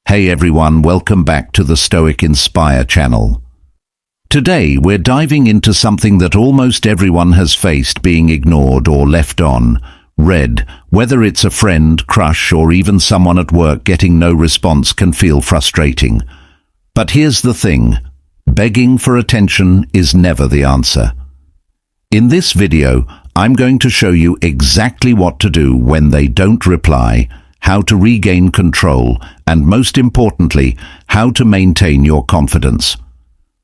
Hey everyone, welcome back to the Stoic Inspire channel. Today we're diving into something that almost everyone has faced: being ignored or left on red. Whether it's a friend, crush, or even someone at work, getting no response can feel frustrating. But here's the thing: begging for attention is never the answer. In this video, I'm going to show you exactly what to do when they don't reply, how to regain control, and most importantly, how to maintain your confidence.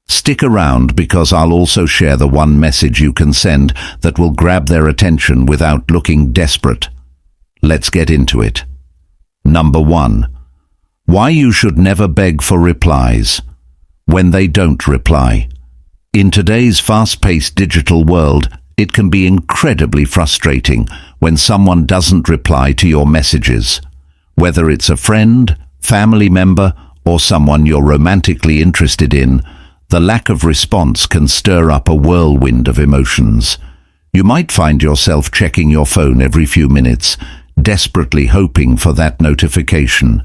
Stick around, because I'll also share the one message you can send that will grab their attention without looking desperate. Let's get into it. Number 1. Why you should never beg for replies. When they don't reply. In today's fast-paced digital world, it can be incredibly frustrating when someone doesn't reply to your messages. Whether it's a friend, family member, or someone you're romantically interested in, the lack of response can stir up a whirlwind of emotions. You might find yourself checking your phone every few minutes, desperately hoping for that notification.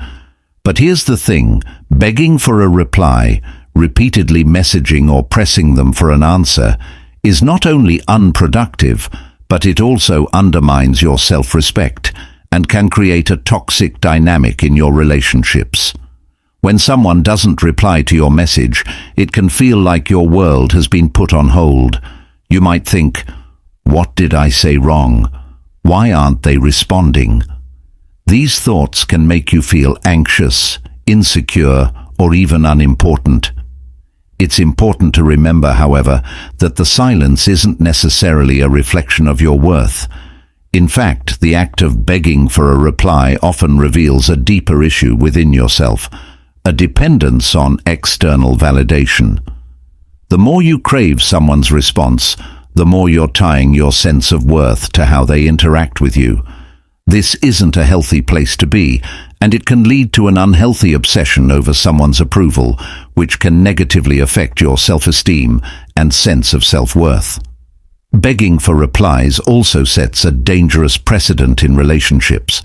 But here's the thing: begging for a reply, repeatedly messaging or pressing them for an answer, is not only unproductive, but it also undermines your self-respect and can create a toxic dynamic in your relationships. When someone doesn't reply to your message, it can feel like your world has been put on hold. You might think, "What did I say wrong? Why aren't they responding?" These thoughts can make you feel anxious, insecure, or even unimportant. It's important to remember, however, that the silence isn't necessarily a reflection of your worth. In fact, the act of begging for a reply often reveals a deeper issue within yourself, a dependence on external validation. The more you crave someone's response, the more you're tying your sense of worth to how they interact with you. This isn't a healthy place to be, and it can lead to an unhealthy obsession over someone's approval, which can negatively affect your self-esteem and sense of self-worth. Begging for replies also sets a dangerous precedent in relationships.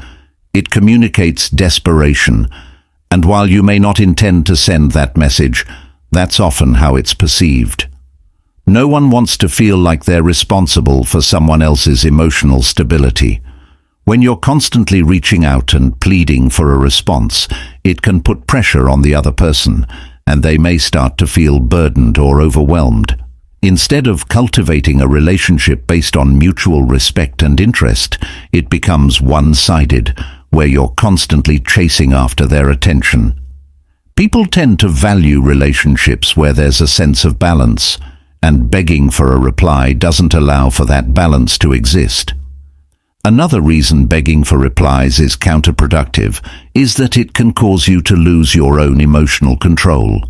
It communicates desperation, and while you may not intend to send that message, that's often how it's perceived. No one wants to feel like they're responsible for someone else's emotional stability. When you're constantly reaching out and pleading for a response, it can put pressure on the other person, and they may start to feel burdened or overwhelmed. Instead of cultivating a relationship based on mutual respect and interest, it becomes one-sided, where you're constantly chasing after their attention. People tend to value relationships where there's a sense of balance, and begging for a reply doesn't allow for that balance to exist. Another reason begging for replies is counterproductive is that it can cause you to lose your own emotional control.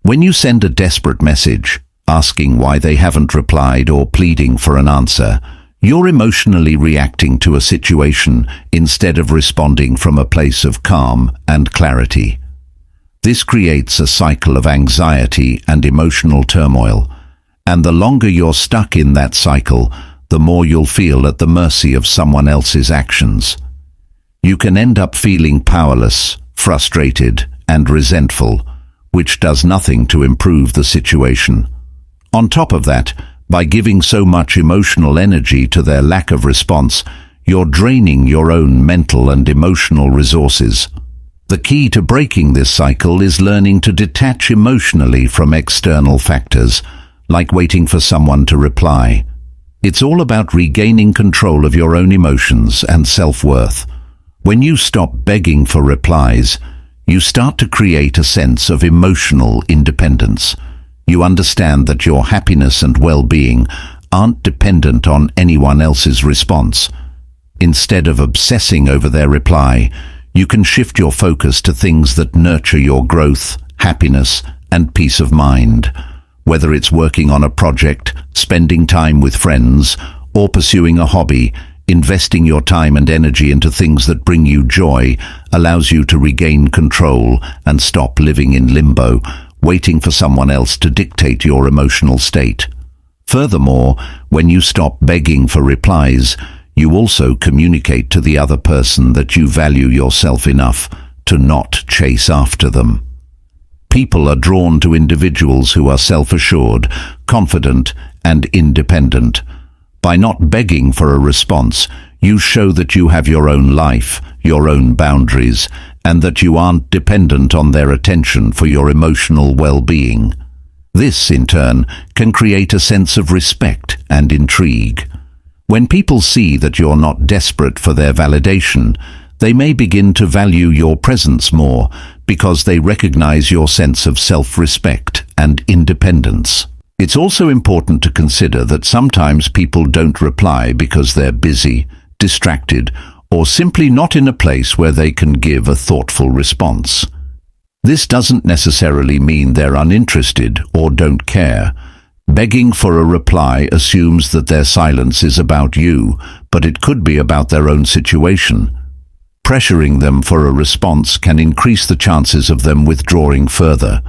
When you send a desperate message, asking why they haven't replied or pleading for an answer, you're emotionally reacting to a situation instead of responding from a place of calm and clarity. This creates a cycle of anxiety and emotional turmoil, and the longer you're stuck in that cycle, the more you'll feel at the mercy of someone else's actions. You can end up feeling powerless, frustrated, and resentful, which does nothing to improve the situation. On top of that, by giving so much emotional energy to their lack of response, you're draining your own mental and emotional resources. The key to breaking this cycle is learning to detach emotionally from external factors, like waiting for someone to reply. It's all about regaining control of your own emotions and self-worth. When you stop begging for replies, you start to create a sense of emotional independence. You understand that your happiness and well-being aren't dependent on anyone else's response. Instead of obsessing over their reply, you can shift your focus to things that nurture your growth, happiness, and peace of mind. Whether it's working on a project, spending time with friends, or pursuing a hobby, investing your time and energy into things that bring you joy allows you to regain control and stop living in limbo, waiting for someone else to dictate your emotional state. Furthermore, when you stop begging for replies, you also communicate to the other person that you value yourself enough to not chase after them. People are drawn to individuals who are self-assured, confident, and independent. By not begging for a response, you show that you have your own life, your own boundaries, and that you aren't dependent on their attention for your emotional well-being. This, in turn, can create a sense of respect and intrigue. When people see that you're not desperate for their validation, they may begin to value your presence more because they recognize your sense of self-respect and independence. It's also important to consider that sometimes people don't reply because they're busy, distracted, or simply not in a place where they can give a thoughtful response. This doesn't necessarily mean they're uninterested or don't care. Begging for a reply assumes that their silence is about you, but it could be about their own situation. Pressuring them for a response can increase the chances of them withdrawing further.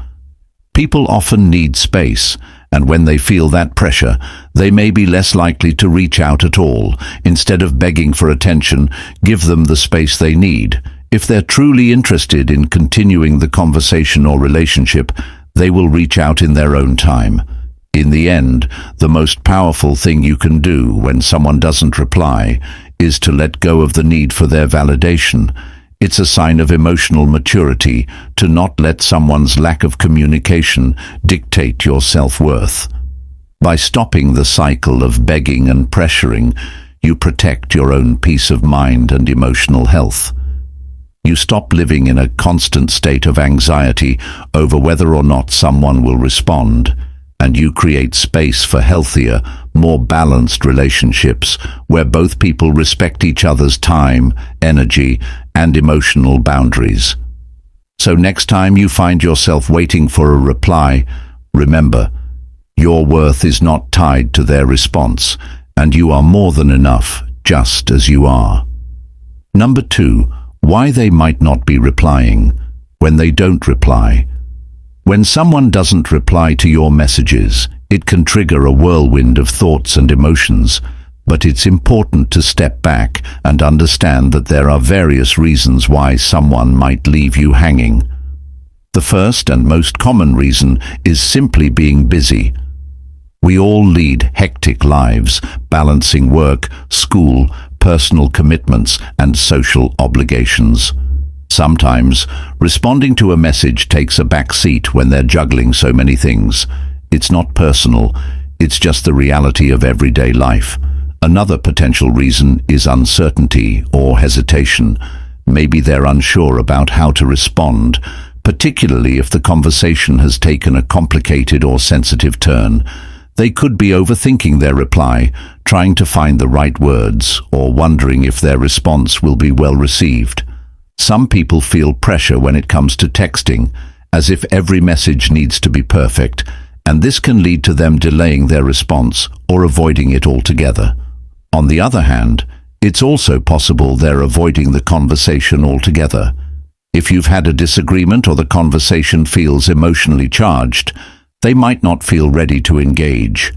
People often need space, and when they feel that pressure, they may be less likely to reach out at all. Instead of begging for attention, give them the space they need. If they're truly interested in continuing the conversation or relationship, they will reach out in their own time. In the end, the most powerful thing you can do when someone doesn't reply is to let go of the need for their validation. It's a sign of emotional maturity to not let someone's lack of communication dictate your self-worth. By stopping the cycle of begging and pressuring, you protect your own peace of mind and emotional health. You stop living in a constant state of anxiety over whether or not someone will respond, and you create space for healthier, more balanced relationships where both people respect each other's time, energy, and emotional boundaries. So next time you find yourself waiting for a reply, remember, your worth is not tied to their response, and you are more than enough just as you are. Number 2, why they might not be replying. When they don't reply. When someone doesn't reply to your messages, it can trigger a whirlwind of thoughts and emotions, but it's important to step back and understand that there are various reasons why someone might leave you hanging. The first and most common reason is simply being busy. We all lead hectic lives, balancing work, school, personal commitments, and social obligations. Sometimes, responding to a message takes a back seat when they're juggling so many things. It's not personal, it's just the reality of everyday life. Another potential reason is uncertainty or hesitation. Maybe they're unsure about how to respond, particularly if the conversation has taken a complicated or sensitive turn. They could be overthinking their reply, trying to find the right words, or wondering if their response will be well received. Some people feel pressure when it comes to texting, as if every message needs to be perfect, and this can lead to them delaying their response or avoiding it altogether. On the other hand, it's also possible they're avoiding the conversation altogether. If you've had a disagreement or the conversation feels emotionally charged, they might not feel ready to engage.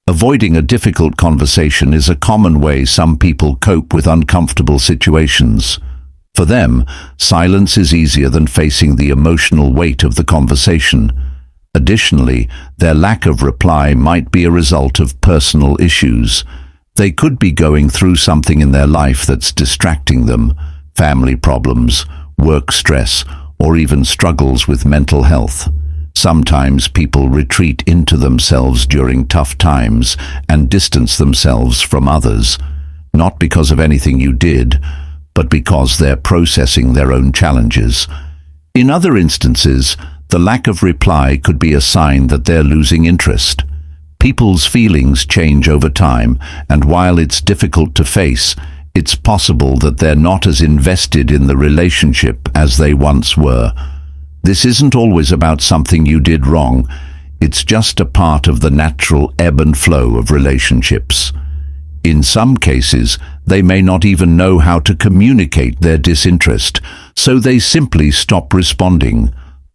Avoiding a difficult conversation is a common way some people cope with uncomfortable situations. For them, silence is easier than facing the emotional weight of the conversation. Additionally, their lack of reply might be a result of personal issues. They could be going through something in their life that's distracting them, family problems, work stress, or even struggles with mental health. Sometimes people retreat into themselves during tough times and distance themselves from others, not because of anything you did, but because they're processing their own challenges. In other instances, the lack of reply could be a sign that they're losing interest. People's feelings change over time, and while it's difficult to face, it's possible that they're not as invested in the relationship as they once were. This isn't always about something you did wrong. It's just a part of the natural ebb and flow of relationships. In some cases, they may not even know how to communicate their disinterest, so they simply stop responding.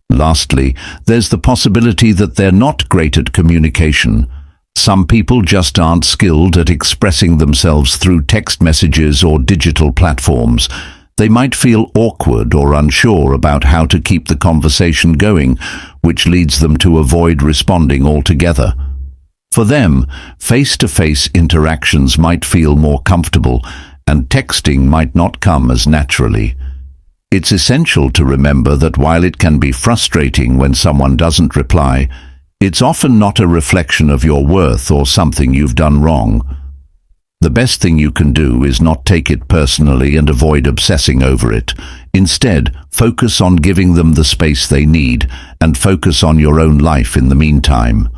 Lastly, there's the possibility that they're not great at communication. Some people just aren't skilled at expressing themselves through text messages or digital platforms. They might feel awkward or unsure about how to keep the conversation going, which leads them to avoid responding altogether. For them, face-to-face interactions might feel more comfortable, and texting might not come as naturally. It's essential to remember that while it can be frustrating when someone doesn't reply, it's often not a reflection of your worth or something you've done wrong. The best thing you can do is not take it personally and avoid obsessing over it. Instead, focus on giving them the space they need and focus on your own life in the meantime.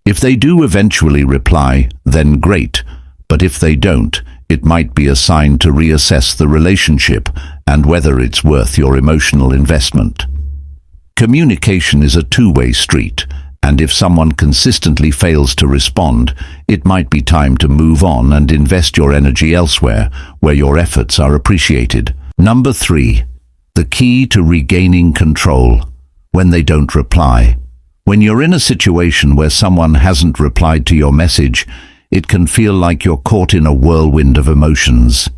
If they do eventually reply, then great, but if they don't, it might be a sign to reassess the relationship and whether it's worth your emotional investment. Communication is a two-way street, and if someone consistently fails to respond, it might be time to move on and invest your energy elsewhere, where your efforts are appreciated. Number 3. The key to regaining control: when they don't reply. When you're in a situation where someone hasn't replied to your message, it can feel like you're caught in a whirlwind of emotions.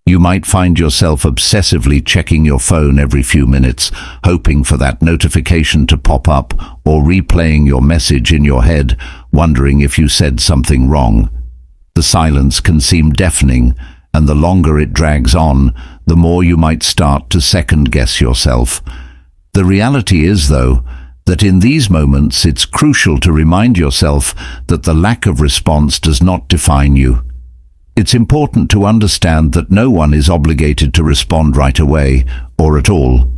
You might find yourself obsessively checking your phone every few minutes, hoping for that notification to pop up, or replaying your message in your head, wondering if you said something wrong. The silence can seem deafening, and the longer it drags on, the more you might start to second-guess yourself. The reality is, though, that in these moments it's crucial to remind yourself that the lack of response does not define you. It's important to understand that no one is obligated to respond right away, or at all.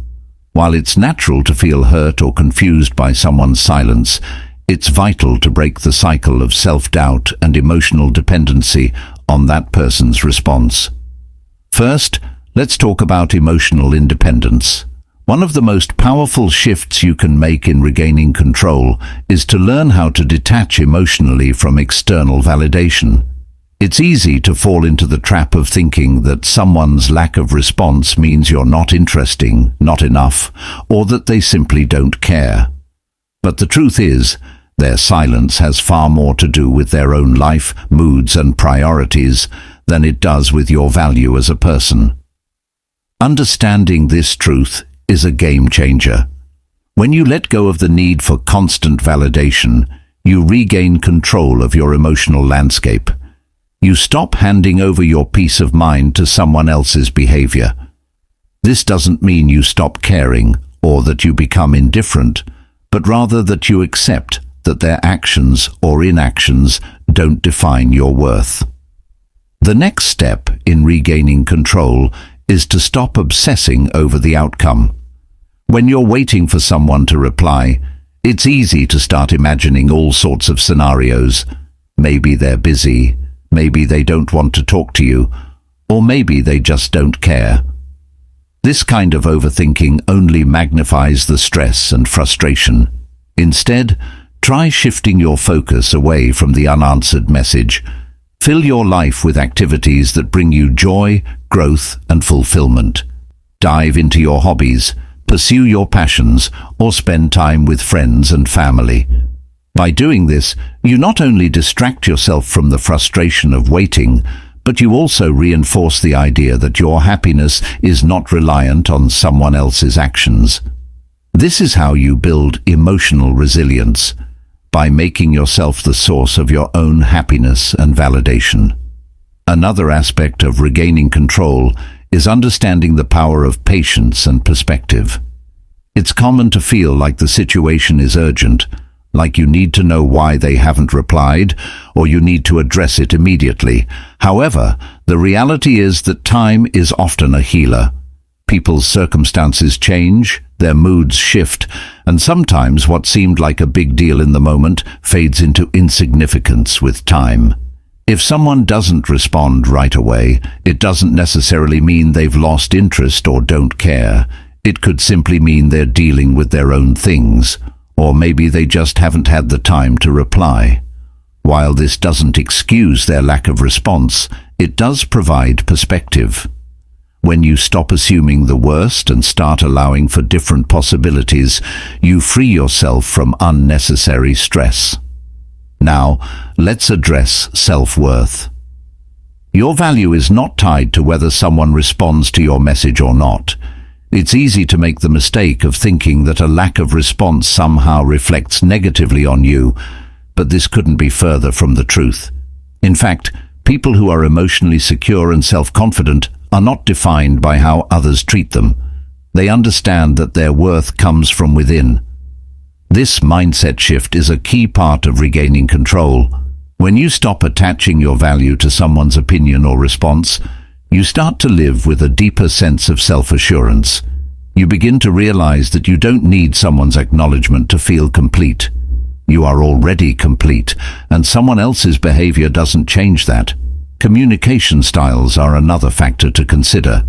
While it's natural to feel hurt or confused by someone's silence, it's vital to break the cycle of self-doubt and emotional dependency on that person's response. First, let's talk about emotional independence. One of the most powerful shifts you can make in regaining control is to learn how to detach emotionally from external validation. It's easy to fall into the trap of thinking that someone's lack of response means you're not interesting, not enough, or that they simply don't care. But the truth is, their silence has far more to do with their own life, moods, and priorities than it does with your value as a person. Understanding this truth is a game changer. When you let go of the need for constant validation, you regain control of your emotional landscape. You stop handing over your peace of mind to someone else's behavior. This doesn't mean you stop caring or that you become indifferent, but rather that you accept that their actions or inactions don't define your worth. The next step in regaining control is to stop obsessing over the outcome. When you're waiting for someone to reply, it's easy to start imagining all sorts of scenarios. Maybe they're busy, maybe they don't want to talk to you, or maybe they just don't care. This kind of overthinking only magnifies the stress and frustration. Instead, try shifting your focus away from the unanswered message. Fill your life with activities that bring you joy, growth, and fulfillment. Dive into your hobbies, pursue your passions, or spend time with friends and family. By doing this, you not only distract yourself from the frustration of waiting, but you also reinforce the idea that your happiness is not reliant on someone else's actions. This is how you build emotional resilience, by making yourself the source of your own happiness and validation. Another aspect of regaining control is understanding the power of patience and perspective. It's common to feel like the situation is urgent, like you need to know why they haven't replied, or you need to address it immediately. However, the reality is that time is often a healer. People's circumstances change, their moods shift, and sometimes what seemed like a big deal in the moment fades into insignificance with time. If someone doesn't respond right away, it doesn't necessarily mean they've lost interest or don't care. It could simply mean they're dealing with their own things, or maybe they just haven't had the time to reply. While this doesn't excuse their lack of response, it does provide perspective. When you stop assuming the worst and start allowing for different possibilities, you free yourself from unnecessary stress. Now, let's address self-worth. Your value is not tied to whether someone responds to your message or not. It's easy to make the mistake of thinking that a lack of response somehow reflects negatively on you, but this couldn't be further from the truth. In fact, people who are emotionally secure and self-confident are not defined by how others treat them. They understand that their worth comes from within. This mindset shift is a key part of regaining control. When you stop attaching your value to someone's opinion or response, you start to live with a deeper sense of self-assurance. You begin to realize that you don't need someone's acknowledgement to feel complete. You are already complete, and someone else's behavior doesn't change that. Communication styles are another factor to consider.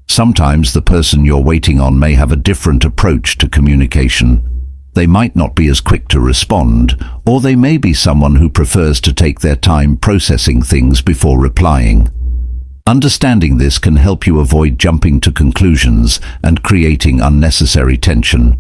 Sometimes the person you're waiting on may have a different approach to communication. They might not be as quick to respond, or they may be someone who prefers to take their time processing things before replying. Understanding this can help you avoid jumping to conclusions and creating unnecessary tension.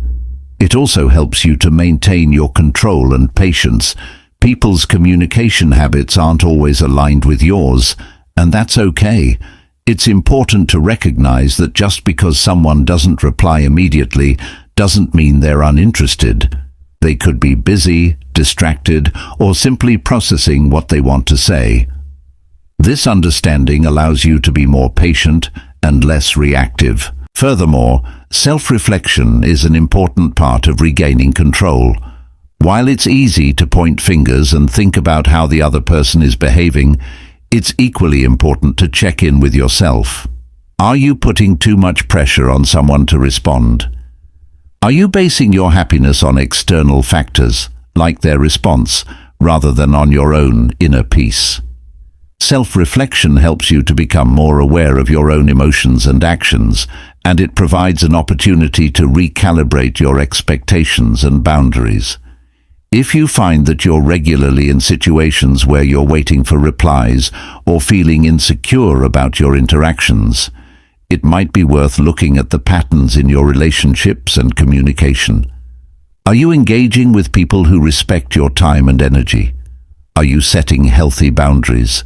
It also helps you to maintain your control and patience. People's communication habits aren't always aligned with yours, and that's okay. It's important to recognize that just because someone doesn't reply immediately doesn't mean they're uninterested. They could be busy, distracted, or simply processing what they want to say. This understanding allows you to be more patient and less reactive. Furthermore, self-reflection is an important part of regaining control. While it's easy to point fingers and think about how the other person is behaving, it's equally important to check in with yourself. Are you putting too much pressure on someone to respond? Are you basing your happiness on external factors, like their response, rather than on your own inner peace? Self-reflection helps you to become more aware of your own emotions and actions, and it provides an opportunity to recalibrate your expectations and boundaries. If you find that you're regularly in situations where you're waiting for replies or feeling insecure about your interactions, it might be worth looking at the patterns in your relationships and communication. Are you engaging with people who respect your time and energy? Are you setting healthy boundaries?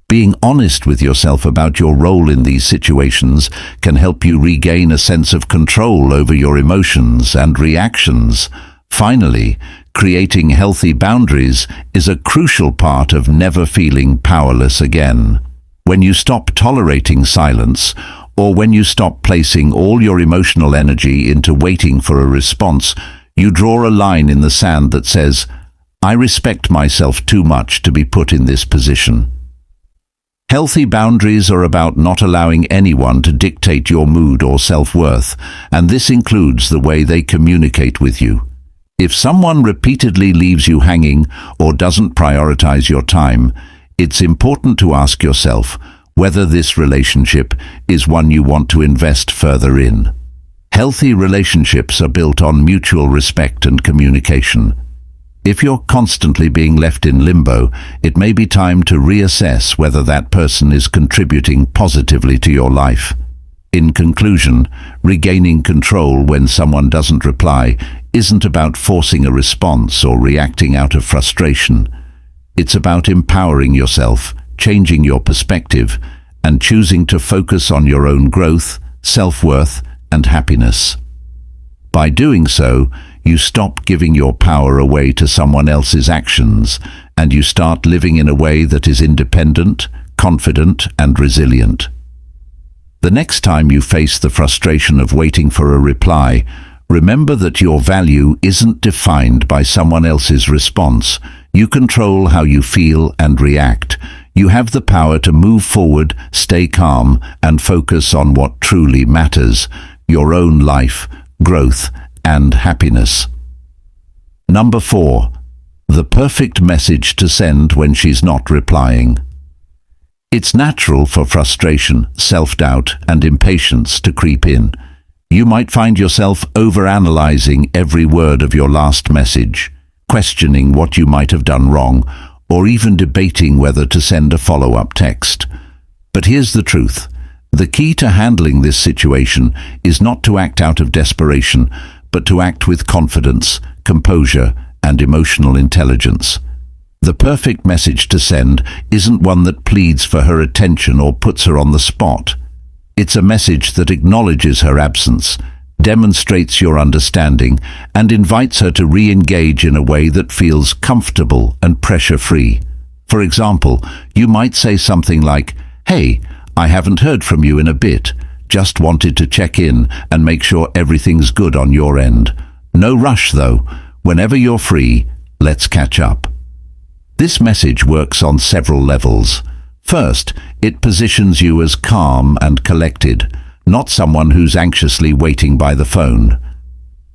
Being honest with yourself about your role in these situations can help you regain a sense of control over your emotions and reactions. Finally, creating healthy boundaries is a crucial part of never feeling powerless again. When you stop tolerating silence, or when you stop placing all your emotional energy into waiting for a response, you draw a line in the sand that says, "I respect myself too much to be put in this position." Healthy boundaries are about not allowing anyone to dictate your mood or self-worth, and this includes the way they communicate with you. If someone repeatedly leaves you hanging or doesn't prioritize your time, it's important to ask yourself whether this relationship is one you want to invest further in. Healthy relationships are built on mutual respect and communication. If you're constantly being left in limbo, it may be time to reassess whether that person is contributing positively to your life. In conclusion, regaining control when someone doesn't reply isn't about forcing a response or reacting out of frustration. It's about empowering yourself, changing your perspective, and choosing to focus on your own growth, self-worth, and happiness. By doing so, you stop giving your power away to someone else's actions, and you start living in a way that is independent, confident, and resilient. The next time you face the frustration of waiting for a reply, remember that your value isn't defined by someone else's response. You control how you feel and react. You have the power to move forward, stay calm, and focus on what truly matters: your own life, growth, and happiness. Number 4. The perfect message to send when she's not replying. It's natural for frustration, self-doubt, and impatience to creep in. You might find yourself overanalyzing every word of your last message, questioning what you might have done wrong, or even debating whether to send a follow-up text. But here's the truth. The key to handling this situation is not to act out of desperation, but to act with confidence, composure, and emotional intelligence. The perfect message to send isn't one that pleads for her attention or puts her on the spot. It's a message that acknowledges her absence, demonstrates your understanding, and invites her to re-engage in a way that feels comfortable and pressure-free. For example, you might say something like, "Hey, I haven't heard from you in a bit. Just wanted to check in and make sure everything's good on your end. No rush though. Whenever you're free, let's catch up." This message works on several levels. First, it positions you as calm and collected, not someone who's anxiously waiting by the phone.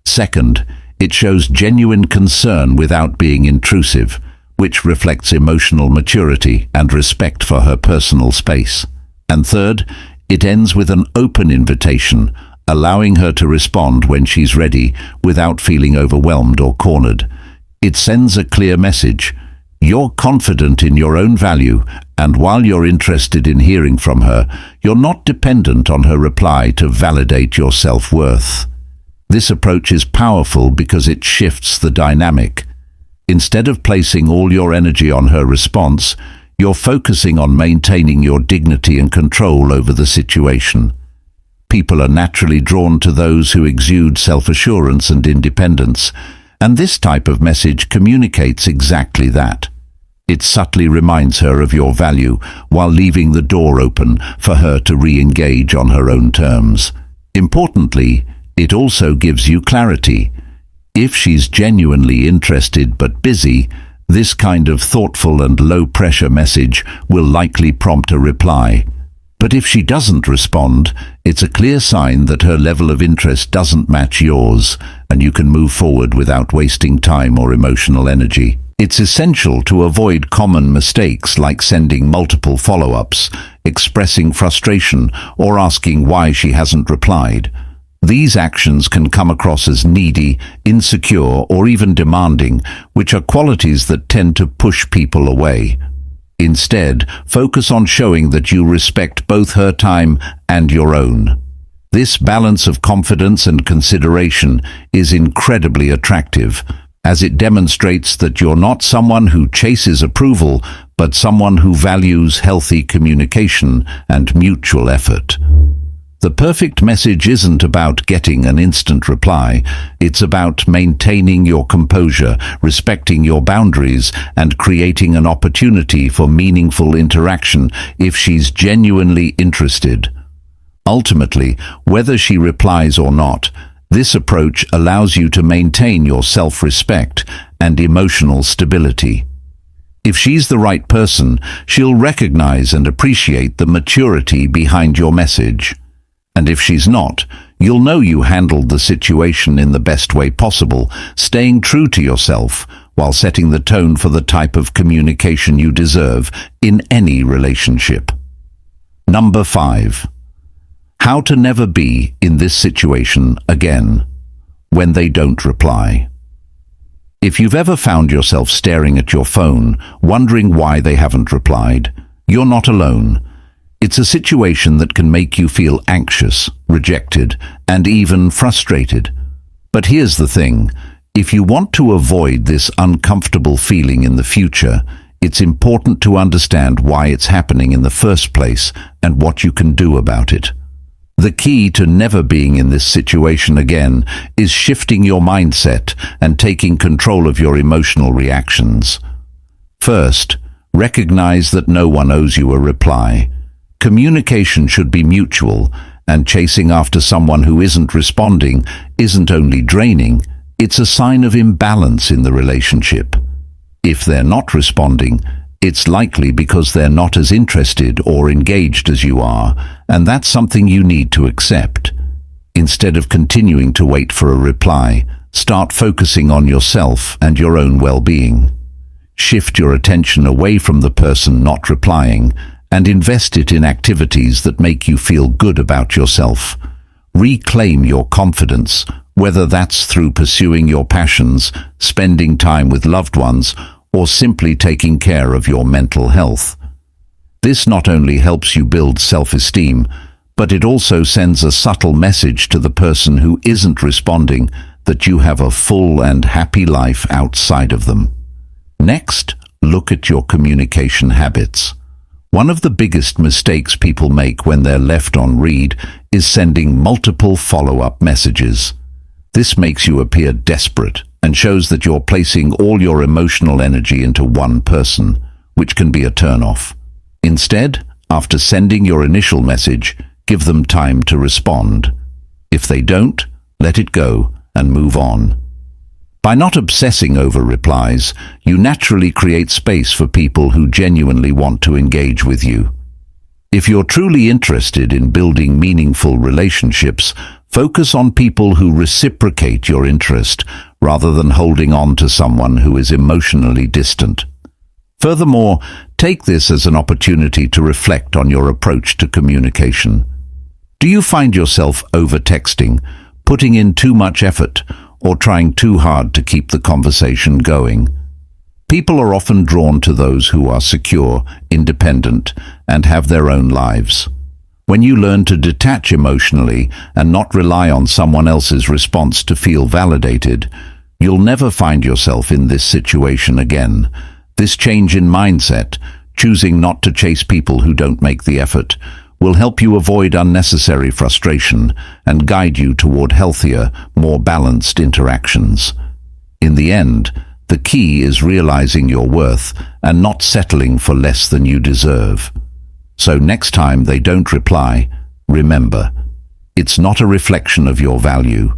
Second, it shows genuine concern without being intrusive, which reflects emotional maturity and respect for her personal space. And third, it ends with an open invitation, allowing her to respond when she's ready without feeling overwhelmed or cornered. It sends a clear message. You're confident in your own value, and while you're interested in hearing from her, you're not dependent on her reply to validate your self-worth. This approach is powerful because it shifts the dynamic. Instead of placing all your energy on her response, you're focusing on maintaining your dignity and control over the situation. People are naturally drawn to those who exude self-assurance and independence, and this type of message communicates exactly that. It subtly reminds her of your value while leaving the door open for her to re-engage on her own terms. Importantly, it also gives you clarity. If she's genuinely interested but busy, this kind of thoughtful and low-pressure message will likely prompt a reply. But if she doesn't respond, it's a clear sign that her level of interest doesn't match yours, and you can move forward without wasting time or emotional energy. It's essential to avoid common mistakes like sending multiple follow-ups, expressing frustration, or asking why she hasn't replied. These actions can come across as needy, insecure, or even demanding, which are qualities that tend to push people away. Instead, focus on showing that you respect both her time and your own. This balance of confidence and consideration is incredibly attractive, as it demonstrates that you're not someone who chases approval, but someone who values healthy communication and mutual effort. The perfect message isn't about getting an instant reply. It's about maintaining your composure, respecting your boundaries, and creating an opportunity for meaningful interaction if she's genuinely interested. Ultimately, whether she replies or not, this approach allows you to maintain your self-respect and emotional stability. If she's the right person, she'll recognize and appreciate the maturity behind your message. And if she's not, you'll know you handled the situation in the best way possible, staying true to yourself while setting the tone for the type of communication you deserve in any relationship. Number 5. How to never be in this situation again, when they don't reply. If you've ever found yourself staring at your phone, wondering why they haven't replied, you're not alone. It's a situation that can make you feel anxious, rejected, and even frustrated. But here's the thing, if you want to avoid this uncomfortable feeling in the future, it's important to understand why it's happening in the first place and what you can do about it. The key to never being in this situation again is shifting your mindset and taking control of your emotional reactions. First, recognize that no one owes you a reply. Communication should be mutual, and chasing after someone who isn't responding isn't only draining, it's a sign of imbalance in the relationship. If they're not responding, it's likely because they're not as interested or engaged as you are, and that's something you need to accept. Instead of continuing to wait for a reply, start focusing on yourself and your own well-being. Shift your attention away from the person not replying and invest it in activities that make you feel good about yourself. Reclaim your confidence, whether that's through pursuing your passions, spending time with loved ones, or simply taking care of your mental health. This not only helps you build self-esteem, but it also sends a subtle message to the person who isn't responding that you have a full and happy life outside of them. Next, look at your communication habits. One of the biggest mistakes people make when they're left on read is sending multiple follow-up messages. This makes you appear desperate and shows that you're placing all your emotional energy into one person, which can be a turn-off. Instead, after sending your initial message, give them time to respond. If they don't, let it go and move on. By not obsessing over replies, you naturally create space for people who genuinely want to engage with you. If you're truly interested in building meaningful relationships, focus on people who reciprocate your interest rather than holding on to someone who is emotionally distant. Furthermore, take this as an opportunity to reflect on your approach to communication. Do you find yourself over-texting, putting in too much effort, or trying too hard to keep the conversation going? People are often drawn to those who are secure, independent, and have their own lives. When you learn to detach emotionally and not rely on someone else's response to feel validated, you'll never find yourself in this situation again. This change in mindset, choosing not to chase people who don't make the effort, will help you avoid unnecessary frustration and guide you toward healthier, more balanced interactions. In the end, the key is realizing your worth and not settling for less than you deserve. So next time they don't reply, remember, it's not a reflection of your value.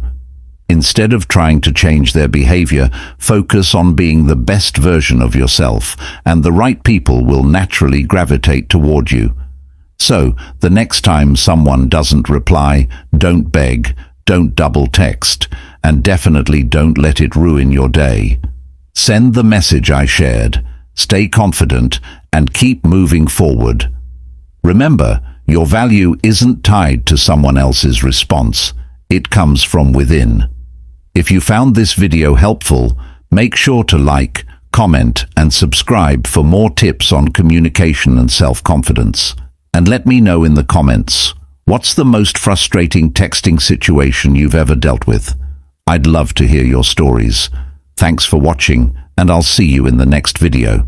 Instead of trying to change their behavior, focus on being the best version of yourself, and the right people will naturally gravitate toward you. So, the next time someone doesn't reply, don't beg, don't double text, and definitely don't let it ruin your day. Send the message I shared, stay confident, and keep moving forward. Remember, your value isn't tied to someone else's response. It comes from within. If you found this video helpful, make sure to like, comment, and subscribe for more tips on communication and self-confidence. And let me know in the comments, what's the most frustrating texting situation you've ever dealt with? I'd love to hear your stories. Thanks for watching, and I'll see you in the next video.